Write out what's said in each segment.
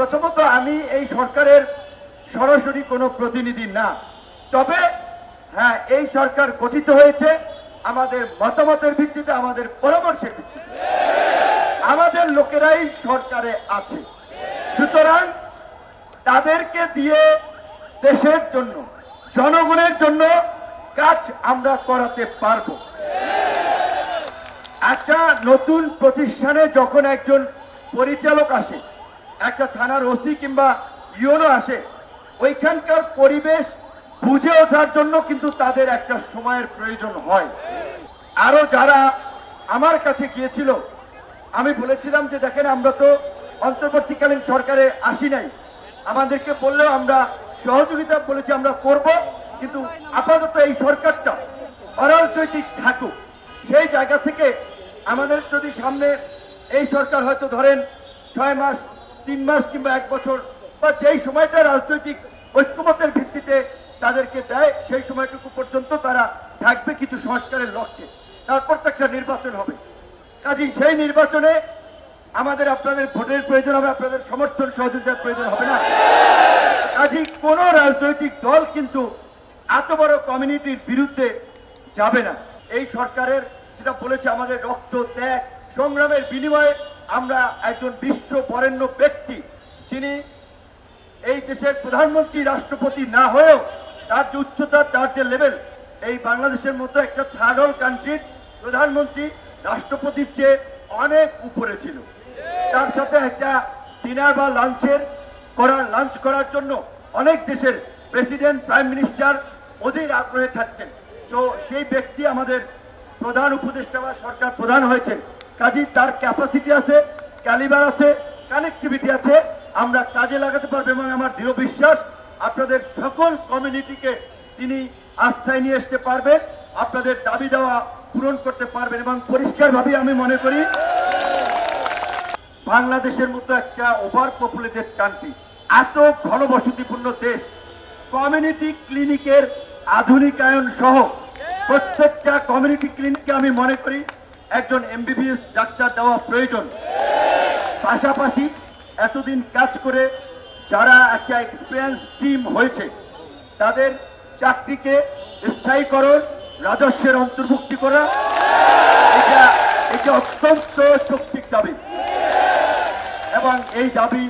প্রথমত আমি এই সরকারের সরাসরি কোনো প্রতিনিধি না, তবে হ্যাঁ, এই সরকার গঠিত হয়েছে আমাদের মতামতের ভিত্তিতে, আমাদের পরামর্শের ভিত্তিতে। আমাদের লোকেরাই সরকারে আছে, সুতরাং তাদেরকে দিয়ে দেশের জন্য, জনগণের জন্য কাজ আমরা করাতে পারবো। একটা নতুন প্রতিষ্ঠানে যখন একজন পরিচালক আসে, একটা থানার ওসি কিংবা ইউনো আসে, ওইখানকার পরিবেশ বুঝে ওঠার জন্য কিন্তু তাদের একটা সময়ের প্রয়োজন হয়। আরো যারা আমার কাছে গিয়েছিল, আমি বলেছিলাম যে দেখেন, আমরা তো অন্তর্বর্তীকালীন সরকারে আসি নাই, আমাদেরকে বললেও আমরা সহযোগিতা বলেছি আমরা করব, কিন্তু আপাতত এই সরকারটা অরাজনৈতিক থাকুক। সেই জায়গা থেকে আমাদের যদি সামনে এই সরকার হয়তো ধরেন 6 মাস, 3 মাস কিংবা 1 বছর, বা যেই সময়টা রাজনৈতিক ঐক্যমতের ভিত্তিতে তাদেরকে দেয়, সেই সময়টুকু পর্যন্ত তারা থাকবে কিছু সংস্কারের লক্ষ্যে। তারপর তো একটা নির্বাচন হবে। কাজেই সেই নির্বাচনে আমাদের আপনাদের ভোটের প্রয়োজন হবে, আপনাদের সমর্থন সহযোগিতার প্রয়োজন হবে না। কাজেই কোন রাজনৈতিক দল কিন্তু এত বড় কমিউনিটির বিরুদ্ধে যাবে না। এই সরকারের যেটা বলেছে, আমাদের রক্ত, ত্যাগ, সংগ্রামের বিনিময়ে আমরা একজন বিশ্ব বরেণ্য ব্যক্তি, যিনি এই দেশের প্রধানমন্ত্রী, রাষ্ট্রপতি না হয়েও তার যে উচ্চতা, তার যে লেভেল, এই বাংলাদেশের মতো একটা থার্ড ওয়ার্ল্ড কান্ট্রির প্রধানমন্ত্রী রাষ্ট্রপতির চেয়ে অনেক উপরে ছিল। তার সাথে একটা ডিনার বা লাঞ্চ করার জন্য অনেক দেশের প্রেসিডেন্ট, প্রাইম মিনিস্টার অধীর আগ্রহে থাকতেন। তো সেই ব্যক্তি আমাদের প্রধান উপদেষ্টা বা সরকার প্রধান হয়েছেন। কাজী তার ক্যাপাসিটি আছে, ক্যালিবার আছে, কানেক্টিভিটি আছে, আমরা কাজে লাগাতে পারবো। এবং আমার দৃঢ় বিশ্বাস আপনাদের সকল কমিউনিটিকে তিনি আস্থায় নিয়ে আসতে পারবেন, আপনাদের দাবি দেওয়া পূরণ করতে পারবেন। এবং পরিষ্কারভাবে আমি মনে করি, বাংলাদেশের মতো একটা ওভার পপুলেটেড কান্ট্রি, এত ঘনবসতিপূর্ণ দেশ, কমিউনিটি ক্লিনিকের আধুনিকায়ন সহ প্রত্যেকটা কমিউনিটি ক্লিনিকে আমি মনে করি একজন এমবিবিএস ডাক্তার দেওয়া প্রয়োজন। পাশাপাশি এতদিন কাজ করে যারা একটা এক্সপিরিয়েন্স টিম হয়েছে, তাদের চাকরিকে স্থায়ীকরণ, রাজস্বের অন্তর্ভুক্তি করা, এটা অত্যন্ত যৌক্তিক দাবি। এবং এই দাবি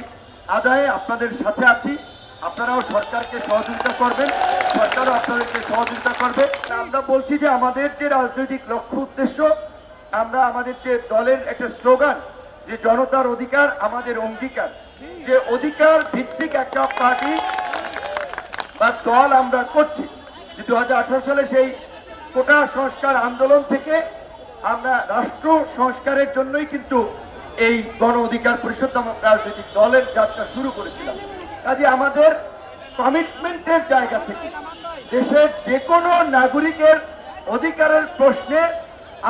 আদায়ে আপনাদের সাথে আছি। আপনারাও সরকারকে সহযোগিতা করবেন, সরকারও আপনাদেরকে সহযোগিতা করবে। আমরা বলছি যে আমাদের যে রাজনৈতিক লক্ষ্য উদ্দেশ্য, আমরা আমাদের যে দলের একটা স্লোগান, যে জনতার অধিকার আমাদের অঙ্গীকার, যে অধিকার ভিত্তিক একটা পার্টি বা দল আমরা করছি। যে 2018 সালে সেই কোটা সংস্কার আন্দোলন থেকে আমরা রাষ্ট্র সংস্কারের জন্যই কিন্তু এই গণ অধিকার পরিষদ নামক রাজনৈতিক দলের যাত্রা শুরু করেছিলাম। কাজে আমাদের কমিটমেন্টের জায়গা থেকে দেশের যে কোনো নাগরিকের অধিকারের প্রশ্নে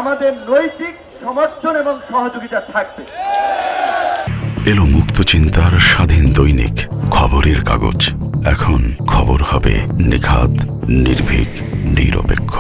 আমাদের নৈতিক সমর্থন এবং সহযোগিতা থাকবে। এলো মুক্ত চিন্তার স্বাধীন দৈনিক খবরের কাগজ। এখন খবর হবে নিখাত, নির্ভীক, নিরপেক্ষ।